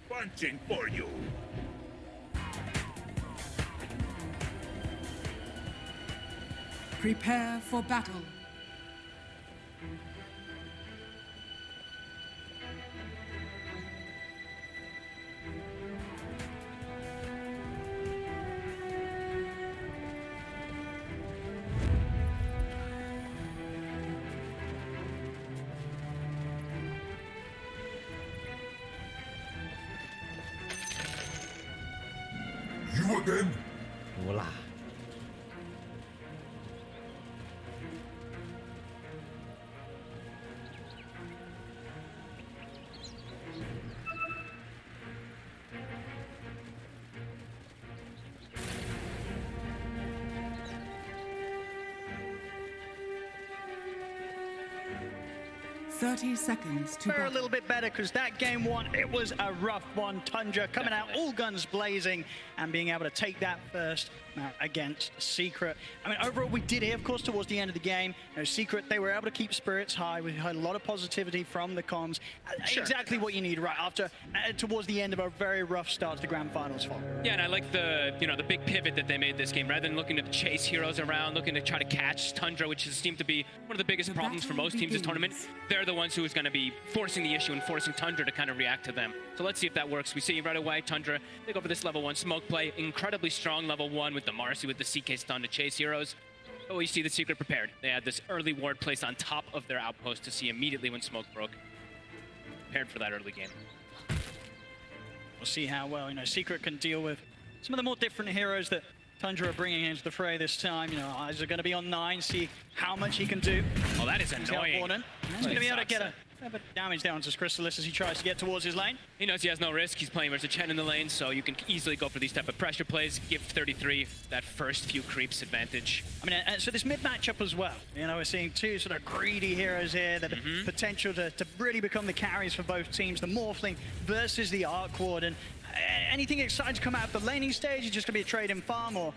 Punching for you. Prepare for battle. You again? 无啦。 30 seconds to We're a battle. little bit better because that game one, it was a rough one. Tundra coming out all guns blazing and being able to take that first against Secret. I mean, overall, we did hear, of course, towards the end of the game, Secret, they were able to keep spirits high. We had a lot of positivity from the comms. Sure. Exactly what you need right after, towards the end of a very rough start to the grand finals for. Yeah, and I like the the big pivot that they made this game. Rather than looking to chase heroes around, looking to try to catch Tundra, which has seemed to be one of the biggest problems for most teams this tournament. They're the ones who is going to be forcing the issue and forcing Tundra to kind of react to them. So let's see if that works. We see right away Tundra, they go for this level 1 smoke play. Incredibly strong level 1 with the Marcy with the CK stun to chase heroes. But we see the Secret prepared. They had this early ward placed on top of their outpost to see immediately when smoke broke. Prepared for that early game. We'll see how well, Secret can deal with some of the more different heroes that Tundra are bringing into the fray this time. Eyes are going to be on 9, see how much he can do. Oh, that is annoying. He's going to be able to get a bit of damage down to Chrysalis as he tries to get towards his lane. He knows he has no risk. He's playing versus Chen in the lane, so you can easily go for these type of pressure plays. Give 33 that first few creeps advantage. I mean, so this mid matchup as well. We're seeing two sort of greedy heroes here that have potential to really become the carries for both teams. The Morphling versus the Arc Ward. And anything exciting to come out of the laning stage? Is just going to be a trade in farm, or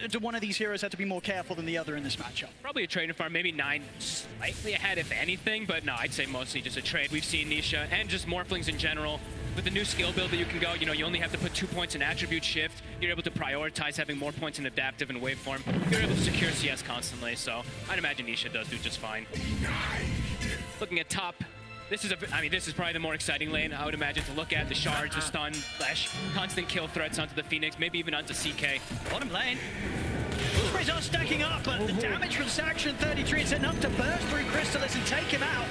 do one of these heroes have to be more careful than the other in this matchup? Probably a trade in farm, maybe 9 slightly ahead if anything, but no, I'd say mostly just a trade. We've seen Nisha and just Morphlings in general. With the new skill build that you can go, you only have to put 2 points in attribute shift. You're able to prioritize having more points in adaptive and waveform. You're able to secure CS constantly, so I'd imagine Nisha does do just fine. Looking at top, this is probably the more exciting lane, I would imagine, to look at. The shards, the stun, flash, constant kill threats onto the Phoenix, maybe even onto CK. Bottom lane. Sprays are stacking up, but the damage from Saxon 33 is enough to burst through Chrysalis and take him out.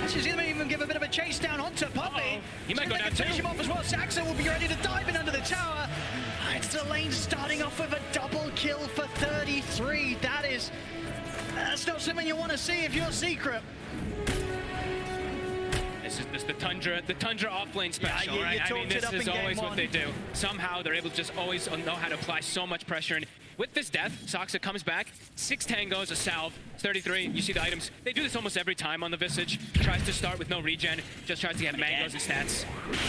She's going to even give a bit of a chase down onto Puppey. He might go down too. Finish him off as well. Saxon will be ready to dive in under the tower. It's the lane starting off with a double kill for 33. That's not something you want to see if you're Secret. This is the Tundra offlane special, right? I mean, this is always what they do. Somehow they're able to just always know how to apply so much pressure. And with this death, Soxa comes back, 6 tangos, a salve, 33. You see the items. They do this almost every time on the Visage. Tries to start with no regen, just tries to get mangoes and stats.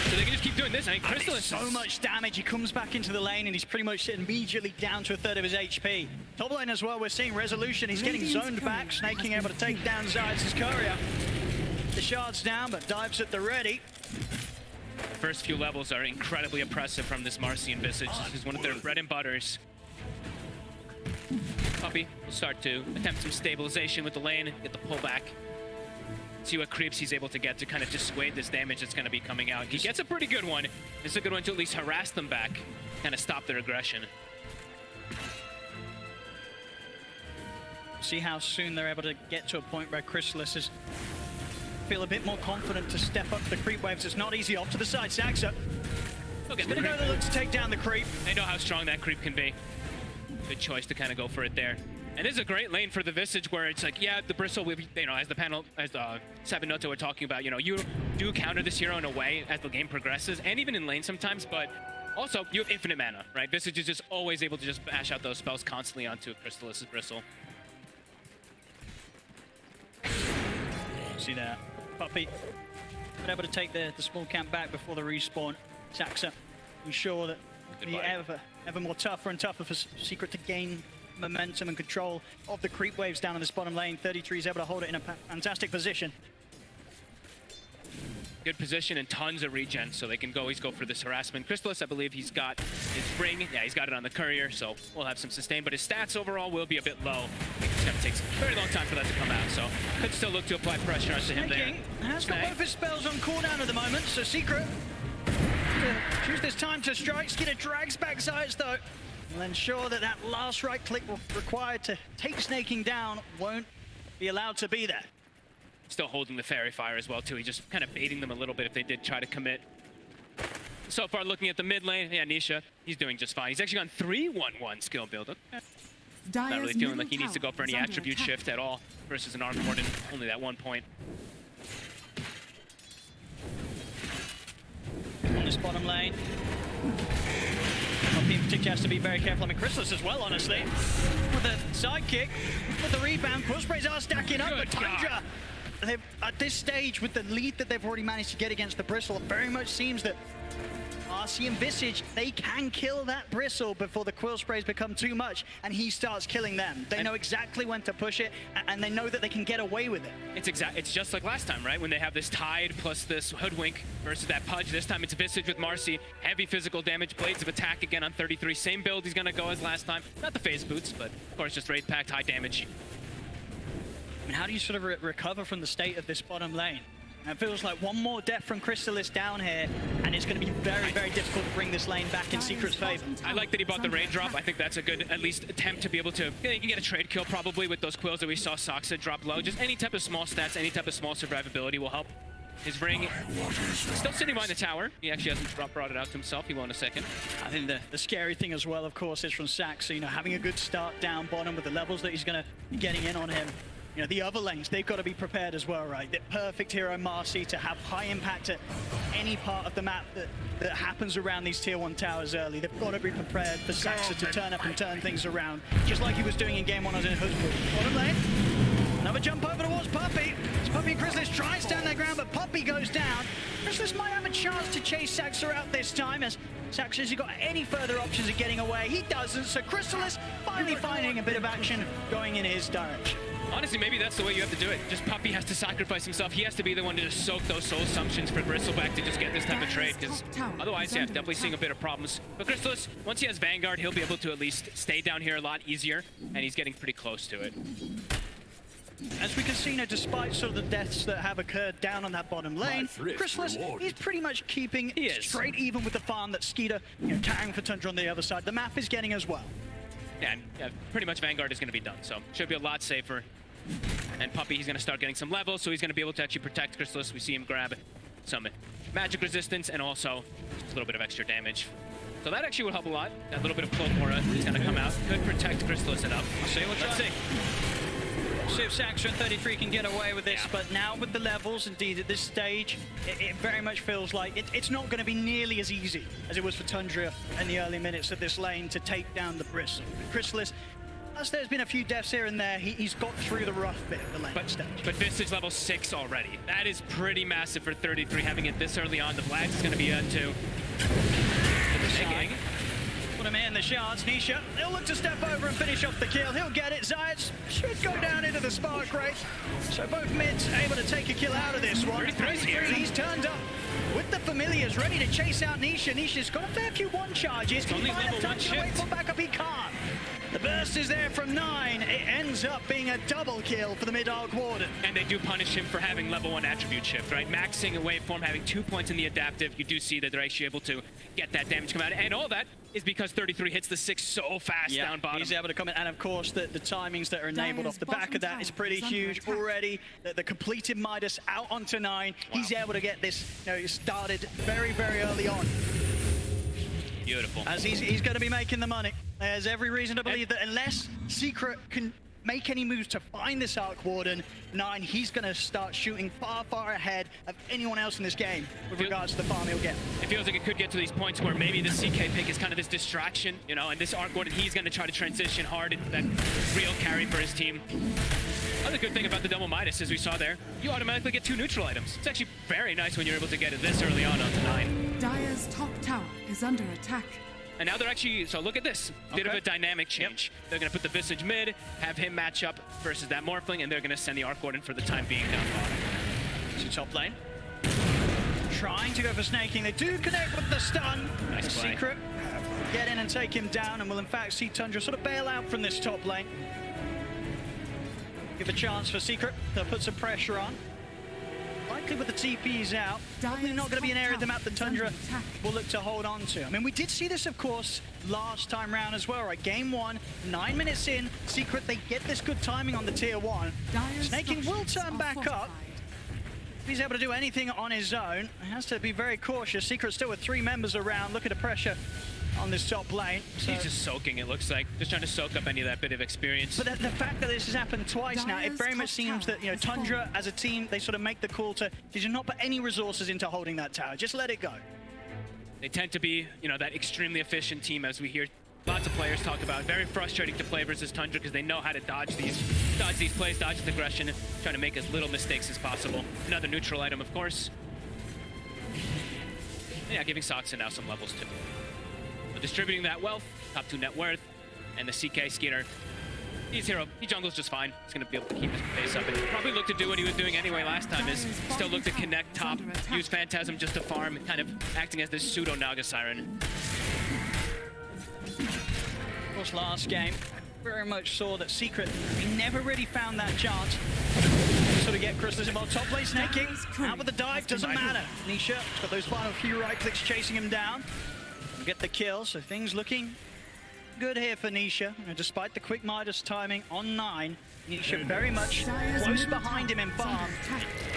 So they can just keep doing this. I mean, Chrysalis so much damage. He comes back into the lane and he's pretty much immediately down to a third of his HP. Top lane as well, we're seeing Resolution. He's getting zoned back, Snaking able to take down Zayas' courier. The shards down, but dives at the ready. First few levels are incredibly impressive from this Marcian Visage. This is one of their bread and butters. Puppey will start to attempt some stabilization with the lane, get the pullback. See what creeps he's able to get to kind of dissuade this damage that's going to be coming out. He gets a pretty good one. It's a good one to at least harass them back, kind of stop their aggression. See how soon they're able to get to a point where Chrysalis is feel a bit more confident to step up the creep waves. It's not easy. Off to the side, Saxa. Okay, gonna go to look to take down the creep. They know how strong that creep can be. Good choice to kind of go for it there. And this is a great lane for the Visage where it's like, yeah, the Bristle, as the panel, as Sabinoto were talking about, you do counter this hero in a way as the game progresses, and even in lane sometimes, but also you have infinite mana, right? Visage is just always able to just bash out those spells constantly onto Chrysalis' Bristle. See that. Puppey been able to take the small camp back before the respawn. Saxa ensure that the ever more tougher and tougher for Secret to gain momentum and control of the creep waves down in this bottom lane. 33 is able to hold it in a fantastic position. Good position and tons of regen, so they can always go for this harassment. Crystallis, I believe he's got his ring. Yeah, he's got it on the courier, so we'll have some sustain, but his stats overall will be a bit low. I think it's gonna take a very long time for that to come out, so could still look to apply pressure onto him there. Has got both his spells on cooldown at the moment, so Secret to choose this time to strike. Skinner drags back Zayas though. We'll ensure that that last right click required to take Snaking down won't be allowed to be there. Still holding the Fairy Fire as well, too. He's just kind of baiting them a little bit if they did try to commit. So far, looking at the mid lane, yeah, Nisha, he's doing just fine. He's actually gone 3-1-1 skill build. Okay. Not really feeling like he needs to go for any attribute shift at all versus an Arm Warden, only that 1 point. On this bottom lane. Poppy in particular has to be very careful. I mean, Crystallis as well, honestly. With a sidekick, with the rebound, push sprays are stacking up, but Tundra, at this stage, with the lead that they've already managed to get against the Bristle, it very much seems that RC and Visage, they can kill that Bristle before the quill sprays become too much and he starts killing them. They know exactly when to push it, and they know that they can get away with it. It's just like last time, right? When they have this Tide plus this Hoodwink versus that Pudge. This time it's Visage with Marcy. Heavy physical damage, Blades of Attack again on 33. Same build he's gonna go as last time. Not the phase boots, but of course just Wraith Pact, high damage. I mean, how do you sort of recover from the state of this bottom lane? And it feels like one more death from Crystallis down here, and it's going to be very, very difficult to bring this lane back in Secret's favor. I like that he bought the raindrop. I think that's a good, at least, attempt to be able to, you know, you can get a trade kill probably with those quills that we saw Saxa drop low. Just any type of small stats, any type of small survivability will help. His ring still sitting behind the tower. He actually hasn't brought it out to himself. He will in a second. I think the scary thing as well, of course, is from Saxa, you know, having a good start down bottom with the levels that he's going to be getting in on him. You know, the other lanes, they've got to be prepared as well, right? The perfect hero Marcy to have high impact at any part of the map that happens around these tier 1 towers early. They've got to be prepared for Saxa to turn up and turn things around, just like he was doing in game 1 as in Hoodwood. Bottom lane, another jump over towards Puppey. It's Puppey and Crystallis try and stand their ground, but Puppey goes down. Crystallis might have a chance to chase Saxa out this time, as Saxa, has he got any further options of getting away? He doesn't, so Crystallis finally finding a bit of action going in his direction. Honestly, maybe that's the way you have to do it. Just Puppey has to sacrifice himself. He has to be the one to just soak those soul assumptions for Bristleback to just get this type of trade, because otherwise, yeah, definitely seeing a bit of problems. But Crystallis, once he has Vanguard, he'll be able to at least stay down here a lot easier, and he's getting pretty close to it. As we can see, you know, despite sort of the deaths that have occurred down on that bottom lane, Crystallis, he's pretty much keeping straight even with the farm that Skeeter, you know, carrying for Tundra on the other side. The map is getting as well. Yeah, and pretty much Vanguard is going to be done, so should be a lot safer. And Puppey, he's going to start getting some levels, so he's going to be able to actually protect Crystallis. We see him grab some magic resistance and also just a little bit of extra damage. So that actually will help a lot. That little bit of cloak aura is going to come out. Could protect Crystallis enough. Let's see. See if Saxa and 33 can get away with this, but now with the levels, indeed, at this stage, it very much feels like it's not going to be nearly as easy as it was for Tundra in the early minutes of this lane to take down the Bristle. Crystallis, as there's been a few deaths here and there, he's got through the rough bit of the lane stage. But Visage level 6 already. That is pretty massive for 33, having it this early on. The Blags is going to be too. Put him in the shards. Nisha, he'll look to step over and finish off the kill. He'll get it. Zayas should go down into the spark rate. So both mids able to take a kill out of this one. 33's here. He's turned up with the familiars, ready to chase out Nisha. Nisha's got a fair few one charges. It's only level 1 shift. Wait for backup, he can't. The burst is there from 9. It ends up being a double kill for the mid-arc warden. And they do punish him for having level 1 attribute shift, right? Maxing a waveform, having 2 points in the adaptive. You do see that they're actually able to get that damage come out. And all that is because 33 hits the 6 so fast down bottom. He's able to come in. And of course, the timings that are enabled off the back of that is pretty huge already. The completed Midas out onto 9. Wow. He's able to get this, you know, started very, very early on. Beautiful. As he's going to be making the money. There's every reason to believe that unless Secret can make any moves to find this Arc Warden, 9, he's going to start shooting far, far ahead of anyone else in this game with regards to the farm he'll get. It feels like it could get to these points where maybe the CK pick is kind of this distraction, you know, and this Arc Warden, he's going to try to transition hard into that real carry for his team. Another good thing about the double Midas, as we saw there, you automatically get 2 neutral items. It's actually very nice when you're able to get it this early on onto 9. Dire's top tower is under attack. And now they're actually, so look at this, bit of a dynamic change. Yep. They're gonna put the Visage mid, have him match up versus that Morphling, and they're gonna send the Arc Warden for the time being down bottom. To top lane. Trying to go for snaking. They do connect with the stun. Nice play. Secret. Get in and take him down, and will in fact see Tundra sort of bail out from this top lane. Give a chance for Secret. They'll put some pressure on. Likely with the TPs out, probably not going to be an area of the map that Tundra will look to hold on to. I mean, we did see this, of course, last time round as well, right? Game 1, 9 minutes in, Secret, they get this good timing on the tier 1. Snaking will turn back up. If he's able to do anything on his own, he has to be very cautious. Secret still with 3 members around, looking to pressure on this top lane. So he's just soaking, it looks like. Just trying to soak up any of that bit of experience. But the fact that this has happened twice now, it very much seems that, you know, Tundra as a team, they sort of make the call to not put any resources into holding that tower. Just let it go. They tend to be, you know, that extremely efficient team, as we hear lots of players talk about. Very frustrating to play versus Tundra because they know how to dodge these plays, dodge the aggression, trying to make as little mistakes as possible. Another neutral item, of course. Yeah, giving Soxon now some levels too. So distributing that wealth, top 2 net worth, and the CK Skeeter. He's hero. He jungles just fine. He's going to be able to keep his pace up and probably look to do what he was doing anyway last time, is still look to connect top, use Phantasm just to farm, kind of acting as this pseudo Naga Siren. Of course, last game, very much saw that Secret, he never really found that chance to sort of get Crystallis involved. Top lane snaking, out with the dive, doesn't matter. Nisha has got those final few right clicks chasing him down. Get the kill, so things looking good here for Nisha. Despite the quick Midas timing on 9, Nisha very much close behind him in farm.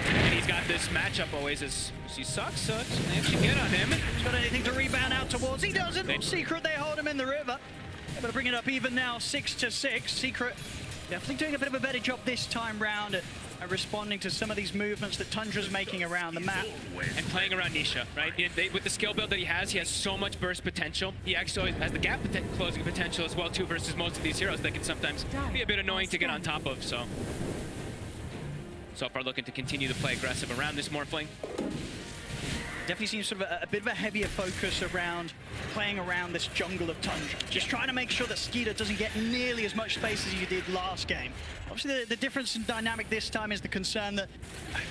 And he's got this matchup always as he sucks. They actually get on him. He's got anything to rebound out towards. He doesn't. Secret, they hold him in the river. Able to bring it up even now, 6-6. Secret definitely doing a bit of a better job this time round at responding to some of these movements that Tundra's making around the map. And playing around Nisha, right? With the skill build that he has so much burst potential. He actually has the gap closing potential as well too versus most of these heroes that can sometimes be a bit annoying to get on top of, so far looking to continue to play aggressive around this Morphling. Definitely seems sort of a bit of a heavier focus around playing around this jungle of Tundra. Just trying to make sure that Skeeter doesn't get nearly as much space as he did last game. Obviously, the difference in dynamic this time is the concern that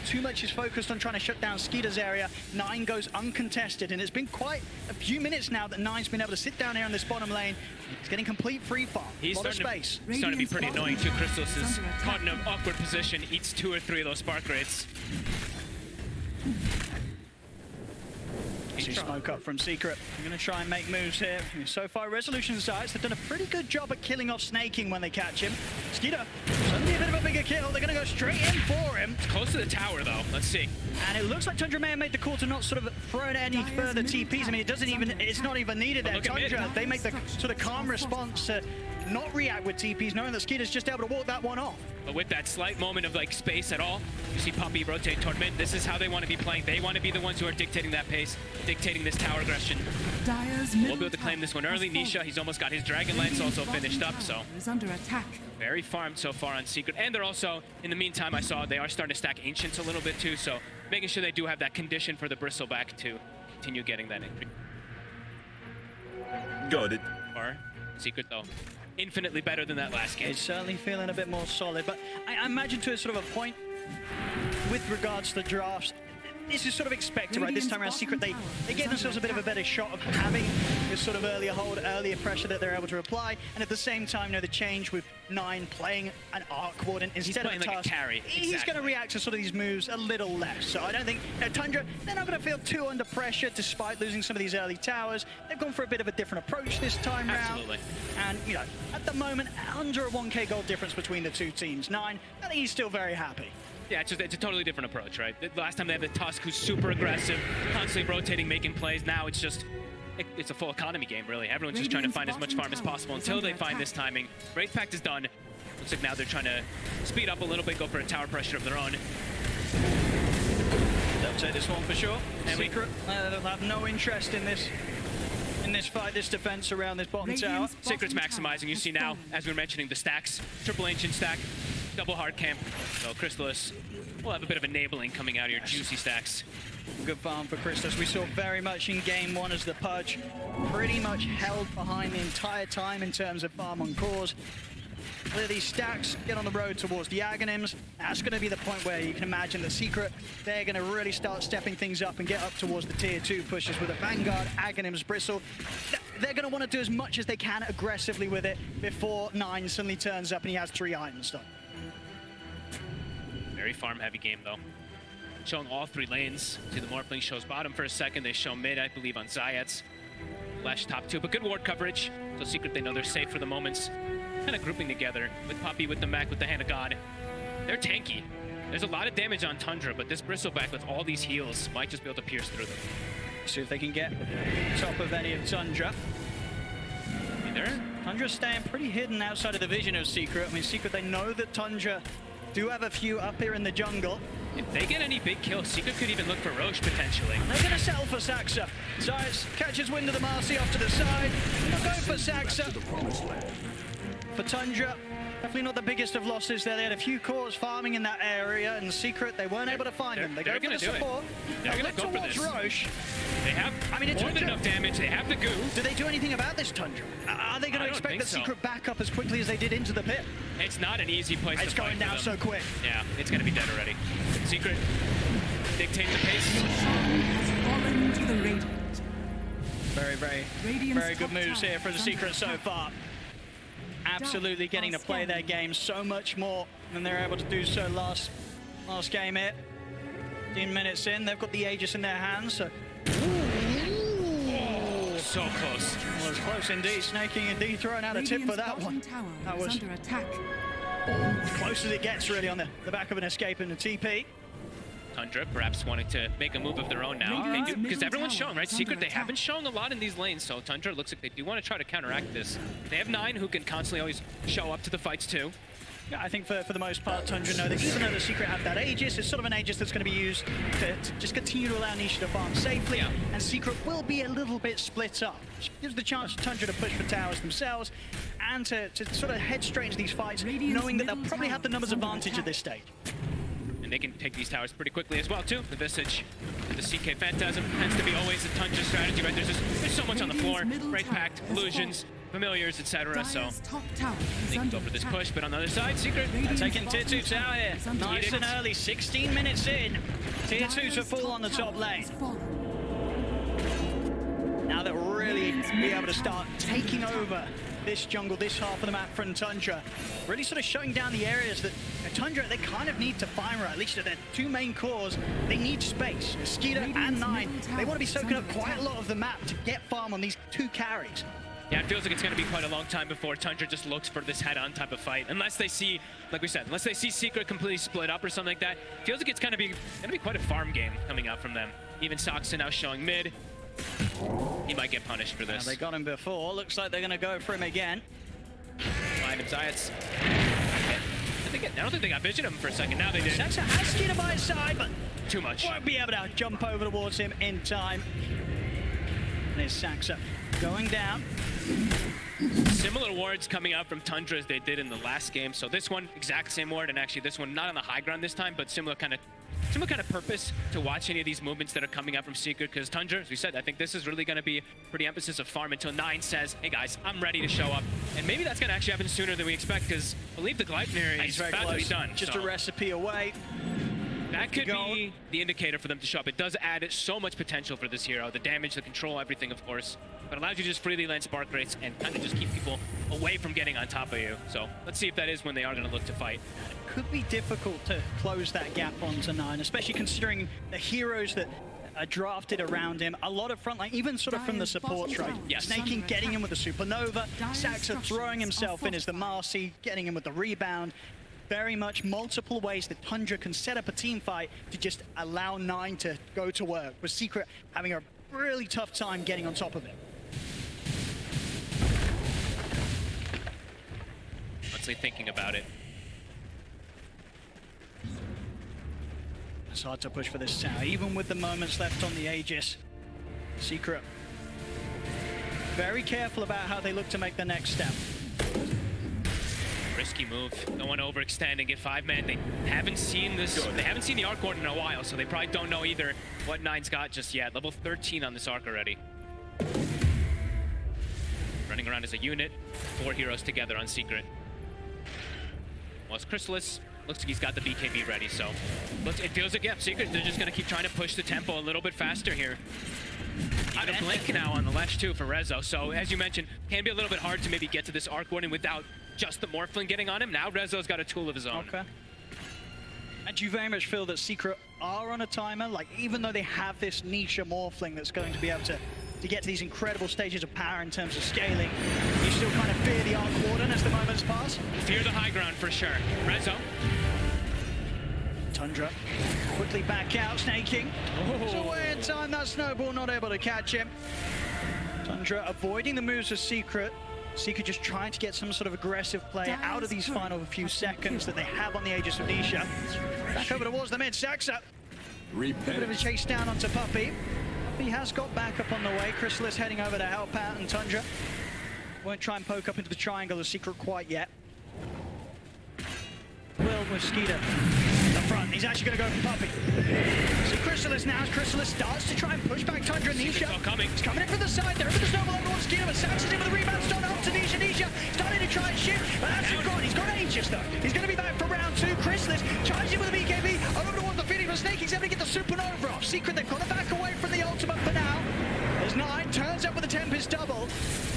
too much is focused on trying to shut down Skeeter's area. 9 goes uncontested, and it's been quite a few minutes now that 9's been able to sit down here in this bottom lane. He's getting complete free farm. He's a lot of space. Starting to be pretty annoying too. Crystallis is caught in an awkward position, eats 2 or 3 of those spark rates. Smoke up from Secret. We're going to try and make moves here. So far, Resolution sides have done a pretty good job at killing off Snaking when they catch him. Skeeter, suddenly a bit of a bigger kill. They're going to go straight in for him. It's close to the tower, though. Let's see. And it looks like Tundra may have made the call to not sort of throw any further TPs. I mean, it's not even needed there. Tundra, they make the sort of calm response to not react with TPs, knowing that Skeeter's just able to walk that one off. But with that slight moment of like space at all, you see Puppey rotate toward mid. This is how they want to be playing. They want to be the ones who are dictating that pace, dictating this tower aggression. We'll be able to claim this one early. Nisha, he's almost got his Dragon Lance also finished up, so is under attack. Very farmed so far on Secret. And they're also, in the meantime, I saw they are starting to stack Ancients a little bit too, so making sure they do have that condition for the Bristleback to continue getting that increase. Got it. Or Secret, though, infinitely better than that last game. It's certainly feeling a bit more solid, but I imagine to a sort of a point with regards to the drafts, this is sort of expected, right? This time around, Secret, they gave themselves a bit of a better shot of having this sort of earlier hold, earlier pressure that they're able to apply, and at the same time, you know, the change with 9 playing an Arc Warden instead of a like task. A carry. He's going to react to sort of these moves a little less, so I don't think, Tundra, they're not going to feel too under pressure despite losing some of these early towers. They've gone for a bit of a different approach this time round. Absolutely. And, you know, at the moment, under a 1k gold difference between the two teams. 9, I think he's still very happy. Yeah, it's a totally different approach, right? The last time they had the Tusk, who's super aggressive, constantly rotating, making plays. Now it's just, it's a full economy game, really. Everyone's just trying to find as much farm as possible until they find this timing. Wraith Pact is done. Looks like now they're trying to speed up a little bit, go for a tower pressure of their own. They'll take this one for sure. And Secret, they'll have no interest in this fight, this defense around this bottom tower. Secret's maximizing. You see now, as we were mentioning, the stacks. Triple Ancient stack. double hard camp. So Crystallis will have a bit of enabling coming out of your juicy stacks. Good farm for Crystallis. We saw very much in game one as the Pudge pretty much held behind the entire time in terms of farm on cores. Clear these stacks, get on the road towards the Aghanims. That's going to be the point where you can imagine the Secret, they're going to really start stepping things up and get up towards the tier 2 pushes with a Vanguard, Aghanims, Bristle. They're going to want to do as much as they can aggressively with it before 9 suddenly turns up and he has 3 items done. Very farm-heavy game, though. Showing all 3 lanes. See the Morphling shows bottom for a second. They show mid, I believe, on Zayats. Flash top 2, but good ward coverage. So Secret, they know they're safe for the moments. Kind of grouping together with Puppey, with the mech, with the Hand of God. They're tanky. There's a lot of damage on Tundra, but this Bristleback with all these heals might just be able to pierce through them. See if they can get top of any of Tundra. Tundra's staying pretty hidden outside of the vision of Secret. I mean, Secret, they know that Tundra do have a few up here in the jungle. If they get any big kills, Secret could even look for Roche potentially. They're going to settle for Saxa. Zayas catches wind of the Marcy off to the side. They'll go for Saxa. For Tundra, definitely not the biggest of losses there. They had a few cores farming in that area, and Secret, they weren't able to find them. They go for the support. They're going to go for this. Roche. They have more than enough damage. They have the goo. Do they do anything about this Tundra? Are they going to expect the Secret back up as quickly as they did into the pit? It's not an easy place to fight. It's going down so quick. Yeah, it's going to be dead already. Secret dictating the pace. Has fallen to the Radiant. Very good moves here for the Secret so far. Absolutely getting to play their game so much more than they're able to do so last game here. 15 minutes in, they've got the Aegis in their hands, so... Oh, so close. Well, it's close indeed. Snaking indeed throwing out a tip for that one. That was under attack. as close as it gets really on the back of an escape in the TP. Tundra perhaps wanting to make a move of their own now. They do, because everyone's shown, right? Secret, they haven't shown a lot in these lanes, so Tundra looks like they do want to try to counteract this. They have 9 who can constantly always show up to the fights too. Yeah, I think for the most part, Tundra know that even though the Secret have that Aegis, it's sort of an Aegis that's going to be used to just continue to allow Nisha to farm safely, and Secret will be a little bit split up. Which gives the chance for Tundra to push for towers themselves, and to sort of head straight into these fights, knowing that they'll probably have the numbers advantage at this stage. And they can take these towers pretty quickly as well too. The Visage, the CK Phantasm tends to be always the Tundra strategy, right? There's so much on the floor, Break Pact, Illusions, Familiars, etc. So they can go for this push, but on the other side, Secret taking tier 2 tower here. Nice and early, 16 minutes in. Tier 2 to full on the top lane. Now they'll really be able to start taking over this jungle, this half of the map from Tundra. Really sort of shutting down the areas that Tundra, they kind of need to find, right? At least at their 2 main cores, they need space. Mosquito and 9, they want to be soaking up quite a lot of the map to get farm on these 2 carries. Yeah, it feels like it's going to be quite a long time before Tundra just looks for this head-on type of fight. Unless they see, like we said, unless they see Secret completely split up or something like that, it feels like it's going to be quite a farm game coming out from them. Even Soxon now showing mid. He might get punished for this. They got him before. Looks like they're going to go for him again. Find him, Zayats. I don't think they got vision of him for a second. Now they did. Saxa has Skeeter by his side, but too much. Won't be able to jump over towards him in time. There's Saxa going down. Similar wards coming out from Tundra as they did in the last game. So this one, exact same ward, and actually this one not on the high ground this time, but similar kind of purpose to watch any of these movements that are coming out from Secret, because Tundra, as we said, I think this is really going to be pretty emphasis of farm until 9 says, hey guys, I'm ready to show up. And maybe that's going to actually happen sooner than we expect, because I believe the Gleipnir is about to be done. Just a recipe away. That could be the indicator for them to show up. It does add so much potential for this hero. The damage, the control, everything, of course. But it allows you to just freely land spark rates and kind of just keep people away from getting on top of you. So let's see if that is when they are going to look to fight. Could be difficult to close that gap onto 9, especially considering the heroes that are drafted around him. A lot of frontline, even sort of from the supports, right? Yes. Snaking getting him with the Supernova, Saxa throwing himself in as the Marcy, getting him with the rebound. Very much multiple ways that Tundra can set up a team fight to just allow 9 to go to work, with Secret having a really tough time getting on top of it. Honestly thinking about it. It's hard to push for this tower, even with the moments left on the Aegis. Secret very careful about how they look to make the next step. Risky move. Don't want to overextend and get 5-man. They haven't seen this. They haven't seen the Arc Warden in a while, so they probably don't know either what Nine's got just yet. Level 13 on this Arc already. Running around as a unit. 4 heroes together on Secret. Well, it's Chrysalis. Looks like he's got the BKB ready, so it feels like, yeah, Secret, they're just going to keep trying to push the tempo a little bit faster here. Even a blink now on the ledge too for Rezo. So as you mentioned, can be a little bit hard to maybe get to this Arc Warden without just the Morphling getting on him. Now Rezo's got a tool of his own. Okay. And do you very much feel that Secret are on a timer? Like, even though they have this niche Morphling that's going to be able to get to these incredible stages of power in terms of scaling, you still kind of fear the Arc Warden as the moments pass? Fear the high ground for sure. Rezo. Tundra quickly back out, snaking. It's away in time, that snowball not able to catch him. Tundra avoiding the moves of Secret. Secret just trying to get some sort of aggressive play out of these final few seconds that they have on the Aegis of Nisha. Back over towards the mid, Saxa. A bit of a chase down onto Puppey. Puppey has got back up on the way. Chrysalis heading over to help out, and Tundra won't try and poke up into the triangle of Secret quite yet. Will with Skeeter the front. He's actually going to go for Puppey. So Chrysalis now, as Chrysalis starts to try and push back Tundra and Nisha. He's coming in from the side there, over the snowball over towards Skeeter, but Sax is in with the rebound, start up to Nisha. Nisha starting to try and shift, but that's gone. He's got Aegis though. He's going to be back for round 2. Chrysalis charges in with the BKB, over towards the Phoenix, but Snake is able to get the Supernova off. Secret, they've got to back away from the ultimate for now. As Nine turns up with the Tempest double.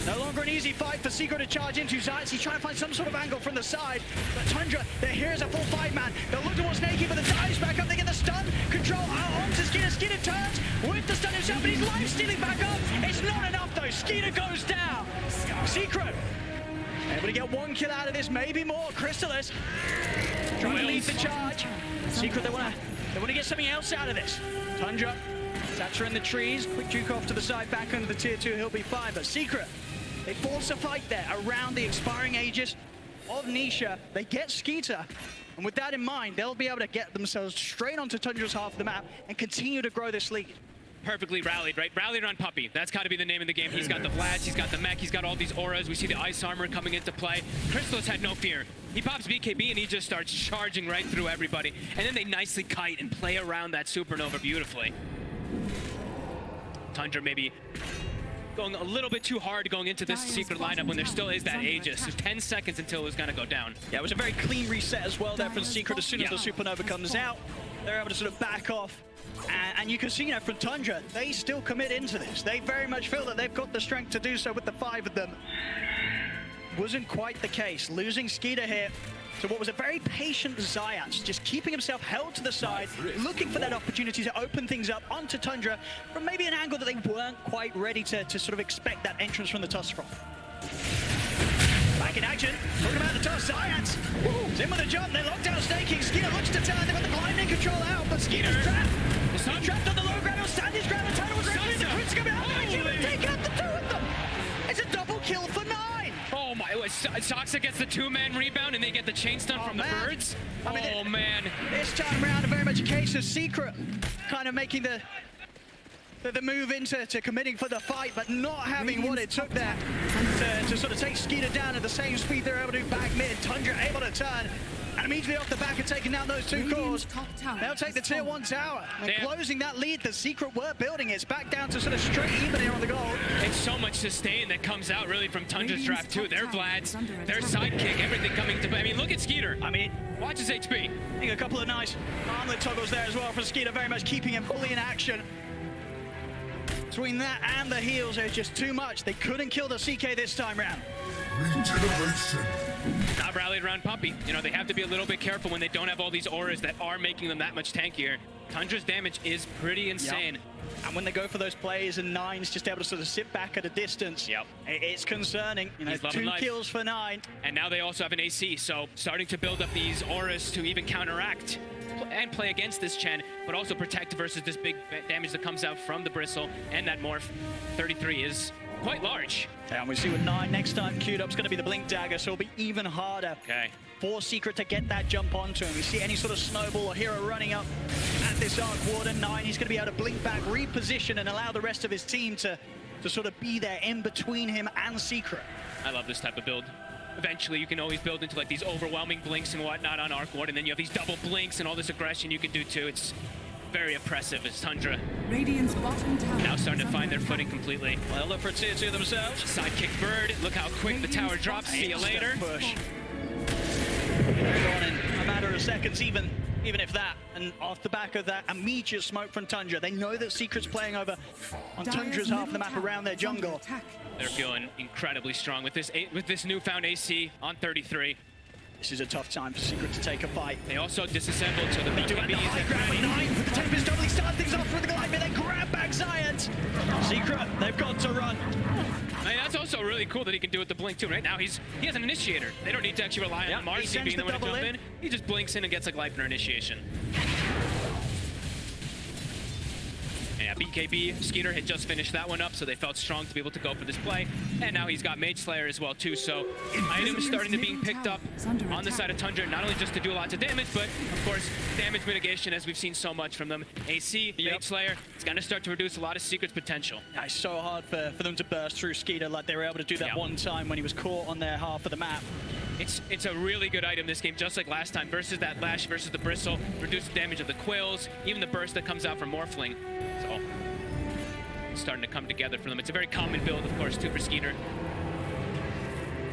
No longer an easy fight for Secret to charge into. Zayas, he's trying to find some sort of angle from the side. But Tundra, here's a full 5-man. They'll look towards Snakey, but the dives back up. They get the stun. Control onto Skeeter. Skeeter turns with the stun himself, but he's life stealing back up. It's not enough though. Skeeter goes down. Secret able to get 1 kill out of this, maybe more. Chrysalis trying to lead the charge. Secret, they want to get something else out of this. Tundra, Thatcher in the trees, quick juke off to the side, back under the tier 2, he'll be fine. But Secret, they force a fight there around the expiring Aegis of Nisha. They get Skeeter, and with that in mind, they'll be able to get themselves straight onto Tundra's half of the map and continue to grow this lead. Perfectly rallied, right? Rallied around Puppey. That's got to be the name of the game. He's got the Vlads, he's got the mech, he's got all these auras. We see the ice armor coming into play. Chrysalis had no fear. He pops BKB and he just starts charging right through everybody. And then they nicely kite and play around that supernova beautifully. Tundra maybe going a little bit too hard going into this Secret lineup when there still is that Aegis. There's 10 seconds until it was going to go down. Yeah, it was a very clean reset as well there from Secret. As soon as the supernova comes out, they're able to sort of back off. And you can see, you know, from Tundra, they still commit into this. They very much feel that they've got the strength to do so with the 5 of them. Wasn't quite the case. Losing Skeeter here to what was a very patient Zayas, just keeping himself held to the side, looking for that opportunity to open things up onto Tundra from maybe an angle that they weren't quite ready to sort of expect that entrance from the toss from. Back in action, talking about the toss, Zayas. He's in with a jump, they lock down Snaking. Skeeter looks to turn, they've got the blinding control out, but Skeeter's trapped. He's not trapped on the low ground, he'll stand his ground, and Tundra was ready, the crits come out, they take out the 2 of them. It's a double kill for 9. Oh my, Saxa gets the 2-man rebound and they get the chain stun from the birds. I mean, man. This time around, very much a case of Secret kind of making the move into committing for the fight, but not having what it took there to sort of take Skeeter down at the same speed they're able to do back mid. Tundra able to turn, and immediately off the back of taking down those 2 cores, they'll take the tier 1 tower and closing that lead. The Secret were building. It's back down to sort of straight even here on the gold. It's so much sustain that comes out really from Tundra's draft too. Their Vlads, their sidekick, everything coming to play. I mean, look at Skeeter. I mean, watch his HP. I think a couple of nice armlet toggles there as well for Skeeter, very much keeping him fully in action. Between that and the heals, there's just too much. They couldn't kill the CK this time round. Regeneration. Not rallied around Puppey. You know, they have to be a little bit careful when they don't have all these auras that are making them that much tankier. Tundra's damage is pretty insane. Yep. And when they go for those plays and Nine's just able to sort of sit back at a distance, it's concerning. You know, 2 kills for 9. And now they also have an AC, so starting to build up these auras to even counteract and play against this Chen, but also protect versus this big damage that comes out from the Bristle and that Morph. 33 is quite large. Yeah, and we see with 9 next time queued up is going to be the Blink Dagger, so it'll be even harder for Secret to get that jump onto him. We see any sort of snowball or hero running up at this Arc Warden. 9, he's going to be able to blink back, reposition, and allow the rest of his team to sort of be there in between him and Secret. I love this type of build. eventually you can always build into like these overwhelming blinks and whatnot on Arc Ward, and then you have these double blinks and all this aggression you can do too. It's very oppressive as Tundra Radiant's bottom tower now starting to is find their under footing attack. completely. Well, look for tier 2 themselves. Sidekick Bird, look how quick the tower drops. See you later. Push. Gone in a matter of seconds, even if that. And off the back of that immediate smoke from Tundra, they know that Secret's playing over on Tundra's half of the map around their jungle. They're feeling incredibly strong with this newfound AC on 33. This is a tough time for Secret to take a fight. They also disassembled, so the Doing the BKB high is grab with 9 for the Tempest doubly start things off with the glide, but they grab back Zions. Secret, they've got to run. I mean, that's also really cool that he can do it with the blink too. Right now he has an initiator. They don't need to actually rely on Yep, Marcy he sends being the the one to double jump in. in. He just blinks in and gets like Leipner initiation. Yeah, BKB, Skeeter had just finished that one up, so they felt strong to be able to go for this play. And now he's got Mage Slayer as well too, so item is starting to being picked up on the side of Tundra, not only just to do lots of damage, but of course damage mitigation, as we've seen so much from them. AC, Mage Slayer, it's going to start to reduce a lot of Secret's potential. Yeah, it's so hard for them to burst through Skeeter like they were able to do that Yeah. one time when he was caught on their half of the map. It's a really good item this game, just like last time, versus that Lash, versus the Bristle, reduce the damage of the Quills, even the burst that comes out from Morphling. So it's starting to come together for them. It's a very common build, of course, too, for Skeeter.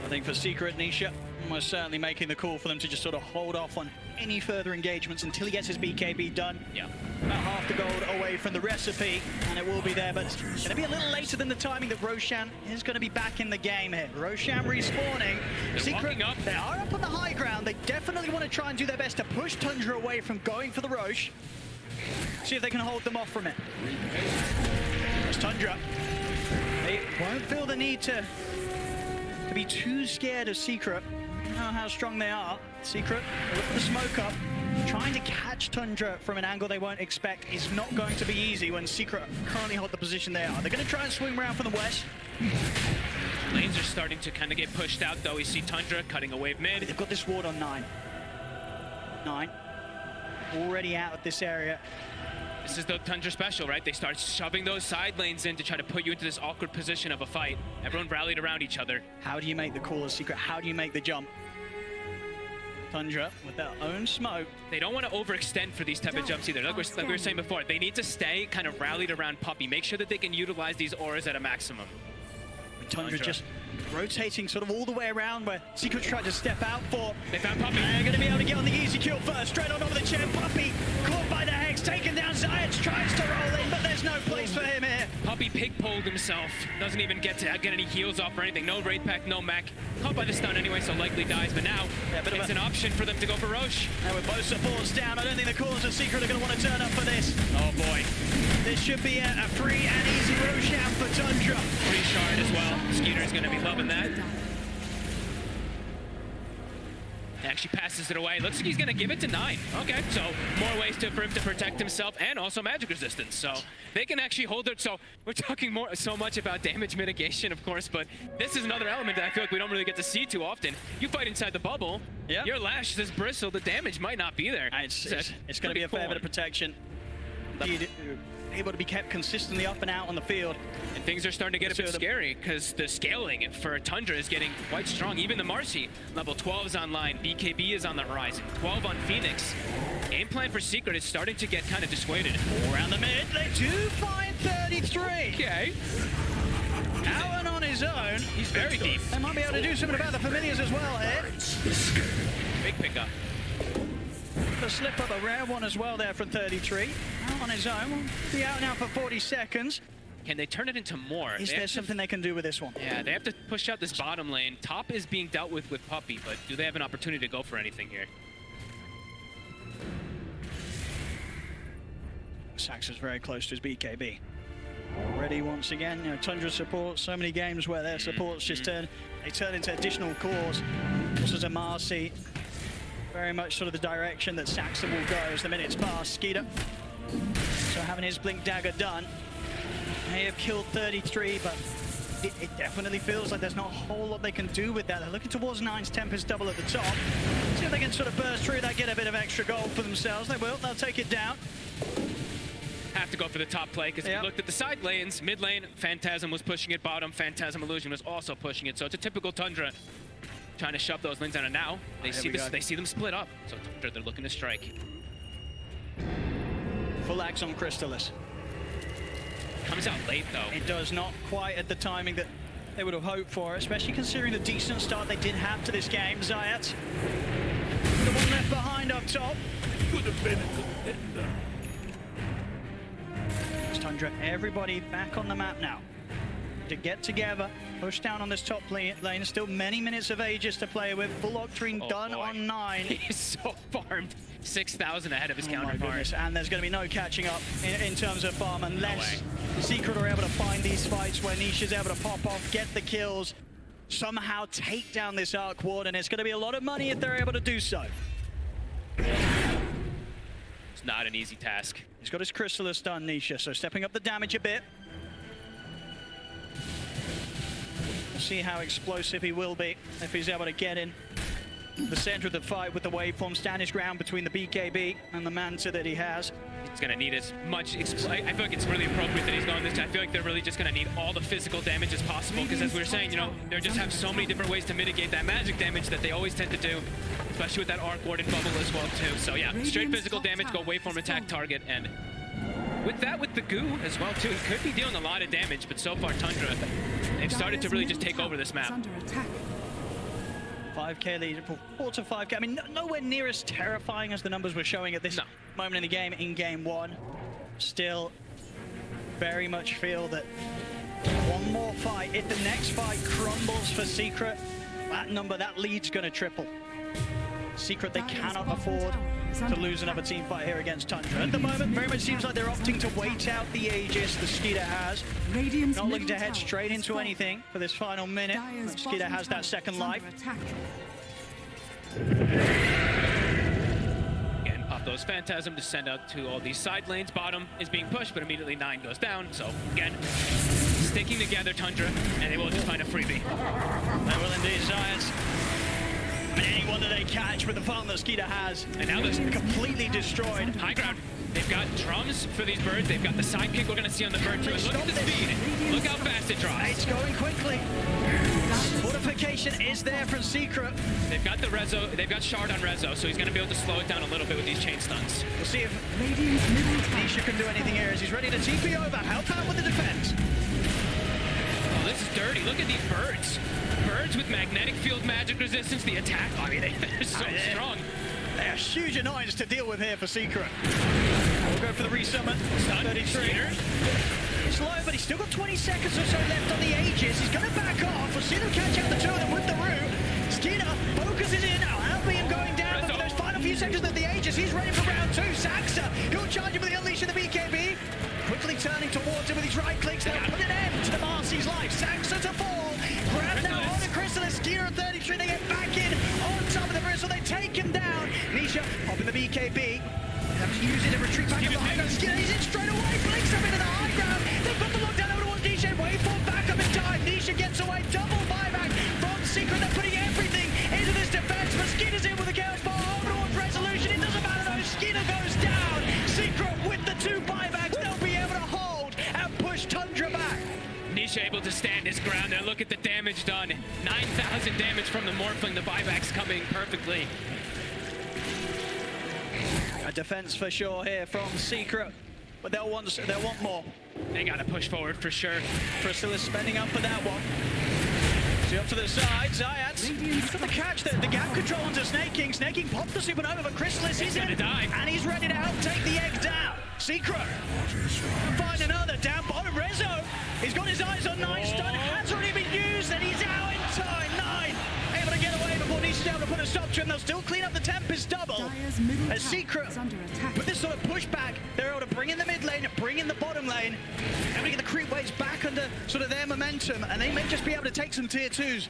I think for Secret, Nisha was certainly making the call for them to just sort of hold off on any further engagements until he gets his BKB done. Yeah. About half the gold away from the recipe, and it will be there, but it's going to be a little later than the timing that Roshan is going to be back in the game here. Roshan respawning. They're walking up. They are up on the high ground. They definitely want to try and do their best to push Tundra away from going for the Roche. See if they can hold them off from it. There's Tundra. They won't feel the need to be too scared of Secret. You know how strong they are. Secret, look for the smoke up. Trying to catch Tundra from an angle they won't expect is not going to be easy when Secret currently hold the position they are. They're going to try and swing around from the west. Lanes are starting to kind of get pushed out, though. We see Tundra cutting a wave mid. They've got this ward on 9. 9. Already out of this area. This is the Tundra special, right? They start shoving those side lanes in to try to put you into this awkward position of a fight. Everyone rallied around each other. How do you make the call as Secret? How do you make the jump? Tundra with their own smoke. They don't want to overextend for these type of jumps either. Like we were saying before, they need to stay kind of rallied around Puppey. Make sure that they can utilize these auras at a maximum. Tundra just rotating sort of all the way around where Secret tried to step out for. They found Puppey. They're going to be able to get on the easy kill first. Straight on over the chair. Puppey caught by the Hex, taken down. Zayats tries to roll in, but there's no place for him here. Puppey pig-poled himself. Doesn't even get any heals off or anything. No raid pack, no mech. Caught by the stun anyway, so likely dies. But now, it's an option for them to go for Roche. And with both supports down, I don't think the cause of Secret are going to want to turn up for this. Oh boy. This should be a free and easy Roshan for Tundra. Free shard as well. Skeeter's going to be loving that. Actually passes it away. Looks like he's going to give it to 9. Okay, so more ways for him to protect himself and also magic resistance. So they can actually hold it. So we're talking so much about damage mitigation, of course, but this is another element that I feel like we don't really get to see too often. You fight inside the bubble. Yep. Your Lash, this Bristle, the damage might not be there. It's going to be a fair bit of protection. Able to be kept consistently up and out on the field. And things are starting to get a bit scary because the scaling for Tundra is getting quite strong. Even the Marcy, level 12 is online. BKB is on the horizon. 12 on Phoenix. Game plan for Secret is starting to get kind of dissuaded. Around the mid, they do find 33. Okay. Alan on his own. He's very deep. They might be able to do something about the familiars as well here. Big pickup. The slip up, a rare one as well there from 33. Out on his own, will be out now for 40 seconds. Can they turn it into more? Is there something they can do with this one? Yeah, they have to push out this bottom lane. Top is being dealt with Puppey, but do they have an opportunity to go for anything here? Sax is very close to his BKB. Already once again, you know, Tundra support, so many games where their supports just turn into additional cores. This is a Marcy. Very much sort of the direction that Saxon will go as the minutes pass. Skeeter, so having his blink dagger done. May have killed 33, but it definitely feels like there's not a whole lot they can do with that. They're looking towards 9's Tempest double at the top. See if they can sort of burst through that, get a bit of extra gold for themselves. They will, they'll take it down. Have to go for the top play because if you looked at the side lanes, mid lane, Phantasm was pushing it, bottom, Phantasm Illusion was also pushing it. So it's a typical Tundra trying to shove those lanes out, and now they see this. They see them split up. So Tundra, they're looking to strike. Full axe on Crystallis. Comes out late though. It does not quite at the timing that they would have hoped for, especially considering the decent start they did have to this game. Zayat, the one left behind up top. Could have been a contender. It's Tundra, everybody back on the map now. To get together, push down on this top lane. Still many minutes of Aegis to play with. Full Octarine done on 9. He's so farmed. 6,000 ahead of his counterpart. And there's going to be no catching up in terms of farm unless Secret are able to find these fights where Nisha's able to pop off, get the kills, somehow take down this Arc Ward, and it's going to be a lot of money if they're able to do so. It's not an easy task. He's got his Crystallis done, Nisha, so stepping up the damage a bit. We'll see how explosive he will be if he's able to get in the center of the fight with the waveform, stand his ground between the BKB and the Manta that he has. He's going to need as much. I feel like it's really appropriate that he's going this. I feel like they're really just going to need all the physical damage as possible, because as we were saying, you know, they just have so many different ways to mitigate that magic damage that they always tend to do, especially with that Arc Ward and Bubble as well too. So yeah, straight physical damage, go waveform, attack target, and with that, with the goo as well too, he could be dealing a lot of damage, but so far Tundra, they've started to really just take over this map. 5k lead, 4 to 5k. I mean, nowhere near as terrifying as the numbers were showing at this moment in the game, in game 1. Still, very much feel that one more fight, if the next fight crumbles for Secret, that number, that lead's going to triple. Secret, they cannot afford to lose another team fight here against Tundra. At the moment, very much seems like they're opting to wait out the Aegis the Skeeter has. Not looking to head straight into anything for this final minute. Skeeter has that second life. Again, pop those Phantasm to send out to all these side lanes. Bottom is being pushed, but immediately 9 goes down. So again, sticking together Tundra, and they will just find a freebie. They will indeed, Giants. I mean, anyone that they catch with the farm that Skeeter has, and now they're completely destroyed. High ground. They've got drums for these birds. They've got the sidekick we're going to see on the bird too. And look at the speed. Look how fast it drops. It's going quickly. Fortification is there from Secret. They've got the Rezo. They've got Shard on Rezo, so he's going to be able to slow it down a little bit with these chain stuns. We'll see if Nisha can do anything here as he's ready to TP over. Help out with the defense. Oh, this is dirty. Look at these birds. Birds with magnetic field magic resistance. The attack, I mean, they're so strong. They are huge annoyance to deal with here for Secret. We'll go for the resummon. Stun, 33. It's low, but he's still got 20 seconds or so left on the Aegis. He's going to back off. We'll see them catch out the two of them with the root. Skeeter focuses in. Albion going down, but for those final few seconds of the Aegis, he's ready for round 2. Saxa, he'll charge him with the unleash of the BKB. Quickly turning towards him with his right clicks. They'll put an end to the Marcy's life. Saxa to fall. Grab now on the Crystallis. Skeeter at 33. They get back in on top of the bristle. They take him down. Nisha popping the BKB. Have to use it to retreat back up behind us. Skeeter, he's in straight away. Blinks up into the high ground. They've got the lockdown over towards Nisha. Waveform back up in time. Nisha gets away. Double buyback from Secret. They're putting everything into this defense. But Skeeter's in with the chaos ball. Over towards Resolution. It doesn't matter though. Skeeter goes down. Secret with the 2 buybacks. They'll be able to hold and push Tundra back. Nisha able to stand his ground there. Look at the damage done. 9,000 damage from the Morphling. The buybacks coming perfectly. A defense for sure here from Secret, but they'll want more. They got to push forward for sure. Crystallis spending up for that one. See up to the side, Zayat. Got the catch there, the gap control onto Snake King. Snake King popped the supernova, but Crystallis is gonna die. And he's ready to help take the egg down. Secret. Find another down bottom. Rezo. He's got his eyes on 9. Stun has already been used, and he's out in time. 9 able to get away before Nisha's able to put a stop to him. They'll still clean up the Tempest double. As Secret, with this sort of pushback, they're able to bring in the mid lane, bring in the bottom lane, able to get the creep waves back under sort of their momentum, and they may just be able to take some tier 2s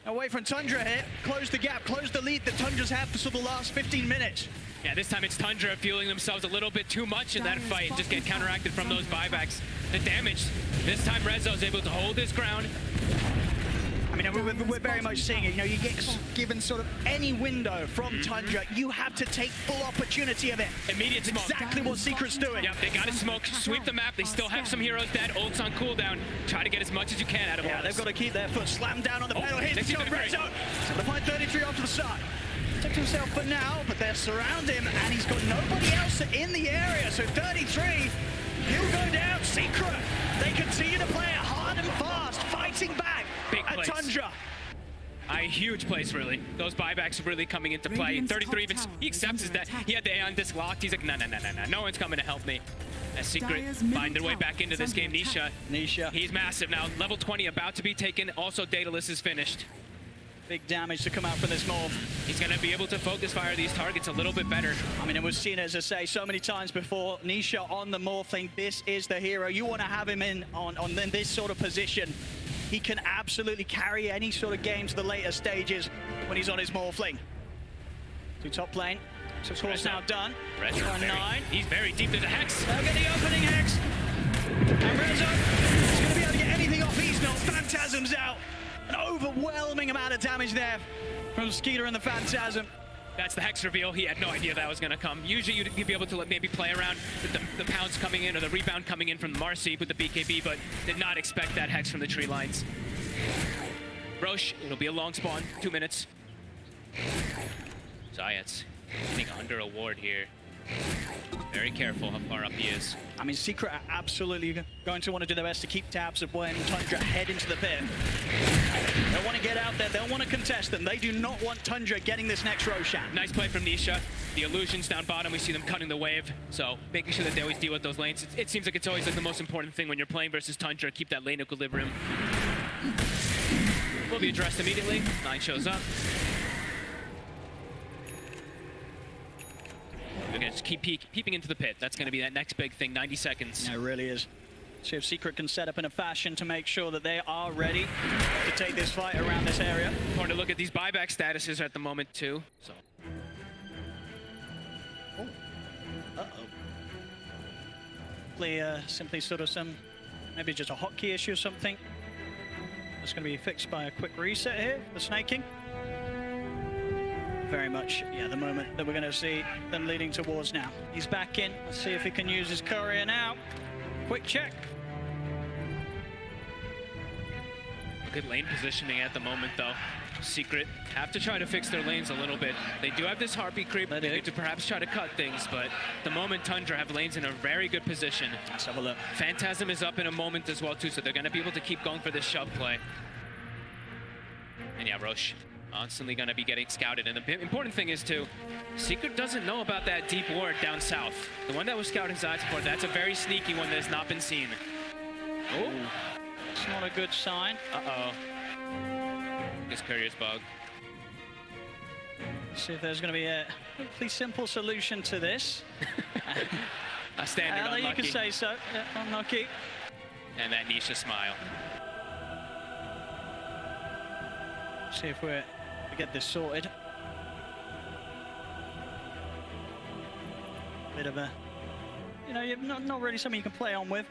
away from Tundra here. Close the gap, close the lead that Tundra's had for sort of the last 15 minutes. Yeah, this time it's Tundra fueling themselves a little bit too much in that fight and just get counteracted from those buybacks. The damage, this time Rezo's able to hold his ground. I mean, we're very much seeing it. You know, you get given sort of any window from Tundra, you have to take full opportunity of it. Immediate smoke. Exactly what Secret's doing. Yep, they got to smoke, sweep the map. They still have some heroes dead. Ult's on cooldown. Try to get as much as you can out of Yeah, all they've this. got to keep their foot slammed down on the pedal. Here's the shot, red zone. So to find 33 off to the side. Protect himself for now, but they're surrounding him, and he's got nobody else in the area. So 33, he'll go down. Secret, they continue to play it hard and fast, fighting back Big at place. Tundra. A huge place, really. Those buybacks are really coming into play. 33, even he accepts that. He had the Aeon disc locked. He's like, no. No one's coming to help me. As Secret find their way back into this game. Nisha, he's massive now. Level 20 about to be taken. Also, Daedalus is finished. Big damage to come out from this morph. He's going to be able to focus fire these targets a little bit better. I mean, it was seen, as I say, so many times before. Nisha on the morphling. This is the hero. You want to have him in on this sort of position. He can absolutely carry any sort of game to the later stages when he's on his morphling. To top lane. So course now done. On 9. He's very deep. There's a Hex. They'll get the opening Hex. And Rezo is going to be able to get anything off. He's not. Phantasm's out. An overwhelming amount of damage there from Skeeter and the Phantasm. That's the Hex reveal. He had no idea that was going to come. Usually you'd be able to maybe play around with the pounce coming in or the rebound coming in from Marcy with the BKB, but did not expect that Hex from the tree lines. Roche, it'll be a long spawn, 2 minutes. Zayat's getting under a ward here. Very careful how far up he is. I mean, Secret are absolutely going to want to do their best to keep tabs of when Tundra head into the pit. They'll want to get out there. They'll want to contest them. They do not want Tundra getting this next Roshan. Nice play from Nisha. The illusions down bottom, we see them cutting the wave. So making sure that they always deal with those lanes. It seems like it's always like the most important thing when you're playing versus Tundra. Keep that lane equilibrium. Will be addressed immediately. 9 shows up. We're going to just keep peeping into the pit. That's going to be that next big thing, 90 seconds. Yeah, it really is. See if Secret can set up in a fashion to make sure that they are ready to take this fight around this area. Important to look at these buyback statuses at the moment, too. So. Oh. Uh-oh. Simply sort of maybe just a hotkey issue or something. That's going to be fixed by a quick reset here, the snaking. Very much, yeah, the moment that we're going to see them leading towards now. He's back in. Let's see if he can use his courier now. Quick check. Good lane positioning at the moment, though. Secret have to try to fix their lanes a little bit. They do have this Harpy creep. They need to perhaps try to cut things, but the moment Tundra have lanes in a very good position. Let's have a look. Phantasm is up in a moment as well, too, so they're going to be able to keep going for this shove play. And yeah, Roche constantly going to be getting scouted. And the important thing is, too, Secret doesn't know about that deep ward down south. The one that was scouting side support, that's a very sneaky one that has not been seen. Oh, it's not a good sign. Uh-oh. This courier's bug. See if there's going to be a hopefully simple solution to this. A standard unlucky. You can say so. Yeah, unlucky. And that Nisha smile. See if we get this sorted. Bit of a, you know, not really something you can play on with.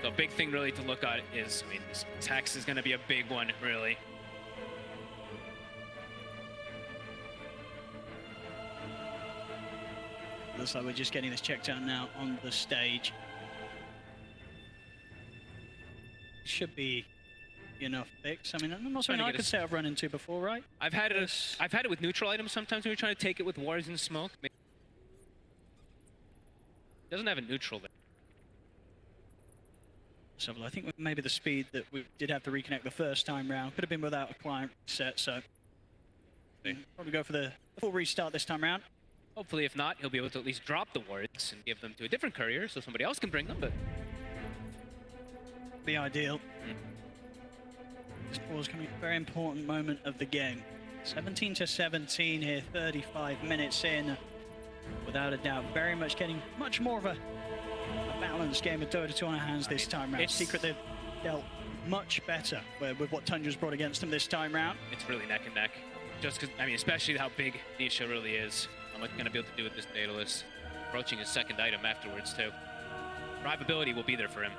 The big thing really to look at is, I mean, this Hex is going to be a big one, really. Looks like we're just getting this checked out now on the stage. Should be enough fix. I mean, not something I could say I've run into before, right? I've had it with neutral items sometimes when you're trying to take it with wards and smoke. It doesn't have a neutral there. So I think maybe the speed that we did have to reconnect the first time round could have been without a client set, so probably go for the full restart this time round. Hopefully, if not, he'll be able to at least drop the wards and give them to a different courier so somebody else can bring them, but be ideal. This was coming a very important moment of the game. 17-17 here, 35 minutes in. Without a doubt, very much getting much more of a balanced game of Dota2 on our hands this time round. Secret, they've dealt much better with what Tundra's brought against them this time round. It's really neck and neck. Just because, I mean, especially how big Nisha really is. How much going to be able to do with this Daedalus? Approaching his second item afterwards, too. survivability will be there for him.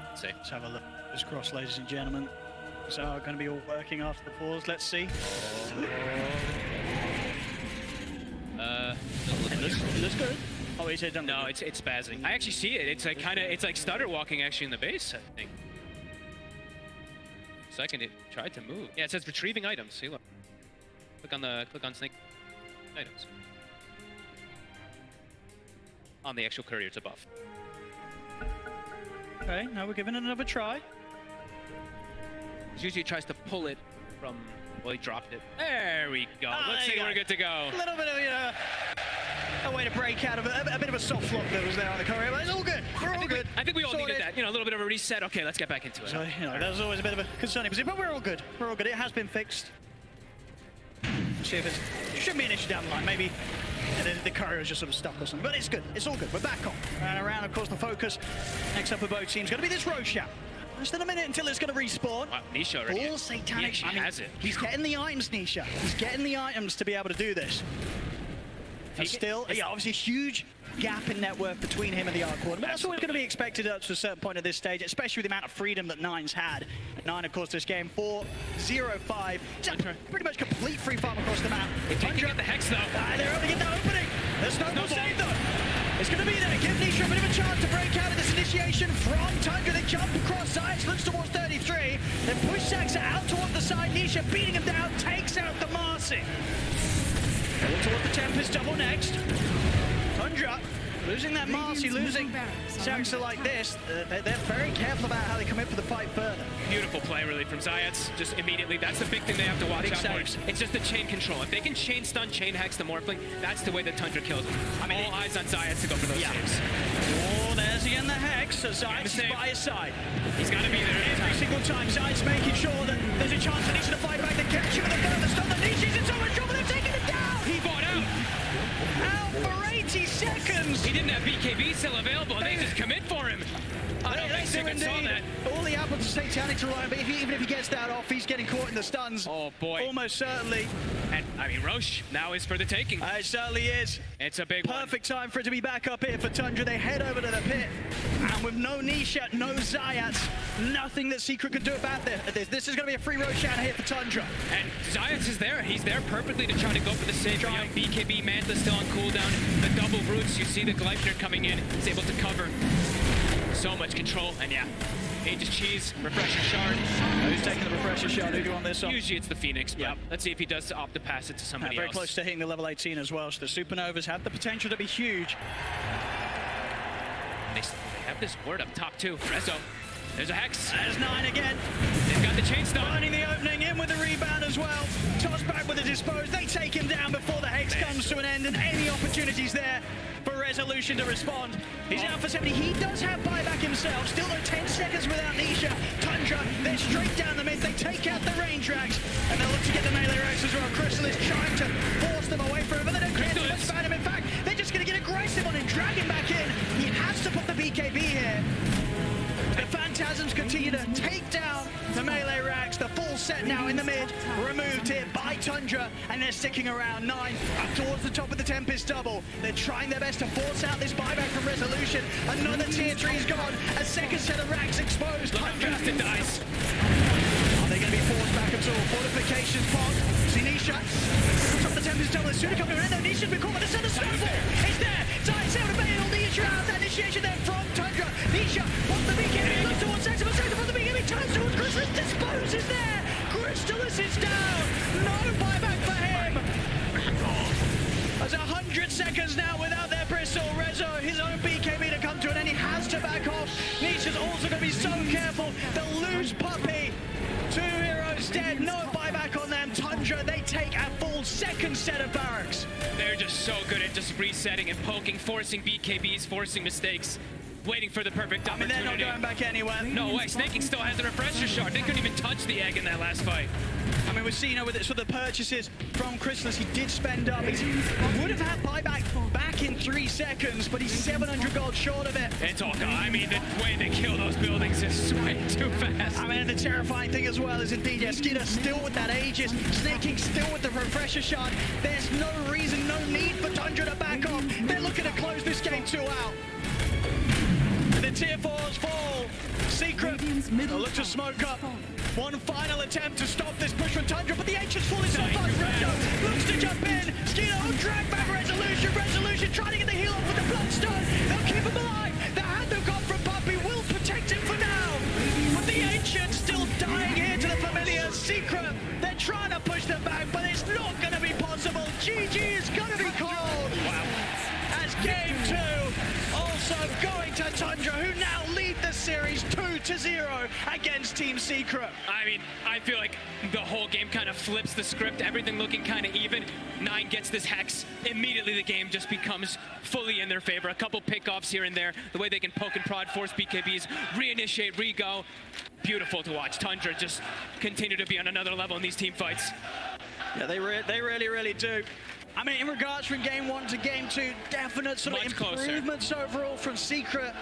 Let's see. Let's have a look at this cross, ladies and gentlemen. So going to be all working after the pause. Let's see. It looks good. Oh, he said done. No, it's spazzing. I actually see it. It's like it's like stutter walking actually in the base, I think. Second, it tried to move. Yeah, it says retrieving items. See, look. Click on snake items. On the actual courier, it's above. Okay, now we're giving it another try. Usually he tries to pull it from. Well, he dropped it. There we go. Let's see, we're good to go. A little bit of a way to break out of a bit of a soft lock that was there on the courier, but it's all good. We're all good. I think we all Sorted. needed that. You know, a little bit of a reset. Okay, let's get back into it. So, you know, there's always a bit of a concerning position, but we're all good. We're all good. It has been fixed. See if it shouldn't be an issue down the line. Maybe the courier is just sort of stuck or something, but it's good. It's all good. We're back on. And around, of course, the focus next up for both teams going to be this Roshan. Still a minute until it's going to respawn. Wow, Nisha already. All satanic. He has it. He's getting the items, Nisha. He's getting the items to be able to do this. And still, yeah, obviously a huge gap in net worth between him and the Arc Warden. But that's always going to be expected up to a certain point at this stage, especially with the amount of freedom that Nine's had. Nine, of course, this game 4-0-5. Pretty much complete free farm across the map. Tundra at the Hex, though. They're able to get that opening. There's no save, though. It's going to be there. Give Nisha a bit of a chance to break out of this initiation from Tundra. They jump across sides, looks towards 33. Then push Saxa out towards the side. Nisha beating him down, takes out the Marcy. Towards the Tempest double next. Tundra losing that Marcy, losing Saxa like this. They're very careful about how they come in for the fight further. Beautiful play, really, from Zayats. Just immediately, that's the big thing they have to watch out for. It's just the chain control. If they can chain stun, chain hex the Morphling, that's the way that Tundra kills them. I mean, all eyes on Zayats to go for those saves. Oh, there's again the hex. So Zayats is by his side. He's got to be there every single time. Zayats making sure that there's a chance for Nisha to fight back. They catch him with the further stun. Nisha's in so much trouble. They're taking him down. He bought out. Out for 80 seconds. He didn't have BKB still available, and they just commit for him. I don't think Sigurd saw that. All the apples are satanic to Ryan, but even if he gets that off, he's getting caught in the stuns. Oh, boy. Almost certainly. And, I mean, Roche now is for the taking. It certainly is. It's a big Perfect time for it to be back up here for Tundra. They head over to the pit. And with no Nisha, no Zayats, nothing that Secret could do about this. This is going to be a free Roshan here for Tundra. And Zayats is there. He's there perfectly to try to go for the save. Young BKB, Mantha still on cooldown. The double roots, you see the Gleipnir coming in. He's able to cover. So much control, and yeah. Aegis Cheese, Refresher Shard. Who's taking the Refresher Shard? Who do you want this on? Usually it's the Phoenix, but let's see if he does opt to pass it to somebody very close to hitting the level 18 as well, so the Supernovas have the potential to be huge. They have this word up top too. Rezo. There's a Hex. There's Nine again. They've got the chain stun. Finding the opening, in with the rebound as well. Toss back with the dispose. They take him down before the Hex comes to an end, and any opportunities there for Resolution to respond. He's out for 70. He does have buyback himself. Still though 10 seconds without Nisha. Tundra, they're straight down the mid. They take out the range drags, and they'll look to get the melee race as well. Crystal is trying to force them away from him, but they don't care too much about him. In fact, they're just going to get aggressive on him, drag him back in. He has to put the BKB here. The Phantasms continue to take down the melee racks. The full set now in the mid, removed here by Tundra, and they're sticking around. Nine up towards the top of the Tempest double. They're trying their best to force out this buyback from Resolution. Another tier 3's gone. A second set of racks exposed. Tundra dies. Are they going to be forced back at all? Fortifications pod. Sinisha. Top of the Tempest double. It's soon to come to an end. Nisha's been caught by the center snowball. It's there. Dice out of Bale. Nisha out. That initiation there from Tundra. Nisha wants the BKB. Looks towards Saxa, but Saxa wants the BKB. Turns towards Crystallis. Disposes there. Crystallis is down. No buyback for him. There's 100 seconds now without their pistol. Rezo, his own BKB to come to an end. He has to back off. Nisha's also going to be so careful. They'll lose Puppy. 2 heroes dead. No buyback on them. Tundra, they take a full second set of barracks. They're just so good at just resetting and poking, forcing BKBs, forcing mistakes. Waiting for the perfect opportunity. They're not going back anywhere. No way. Snaking still has the Refresher Shard. They couldn't even touch the egg in that last fight. I mean, we've seen with the purchases from Crystallis, he did spend up. He would have had buyback back in 3 seconds, but he's 700 gold short of it. It's all gone. I mean, the way they kill those buildings is way too fast. I mean, the terrifying thing as well is indeed, yeah, Skidder still with that Aegis, Snaking still with the Refresher Shard. There's no reason, no need for Tundra to back off. They're looking to close this game 2 out. tier 4s fall. Secret Radiant's middle look to tower smoke is up. falling. One final attempt to stop this push from Tundra, but the Ancient's falling so Nice, fast. good Resto looks to jump in. Skeeto drag back Resolution. Resolution trying to get the heal off with the Bloodstone. They'll keep him alive. The hand they've got from Puppy will protect him for now. But the Ancient still dying here to the familiar. Secret, they're trying to push them back, but it's not going to be possible. GG is going to be called. Wow. As game 2 also going to Tundra, who now lead the series 2-0 against Team Secret. I mean, I feel like the whole game kind of flips the script, everything looking kind of even. 9 gets this Hex, immediately the game just becomes fully in their favor. A couple pickoffs here and there, the way they can poke and prod, force BKBs, reinitiate, re-go. Beautiful to watch. Tundra just continue to be on another level in these team fights. Yeah, they really do. I mean, in regards from game 1 to game 2, definite sort of Much closer. improvements overall from Secret.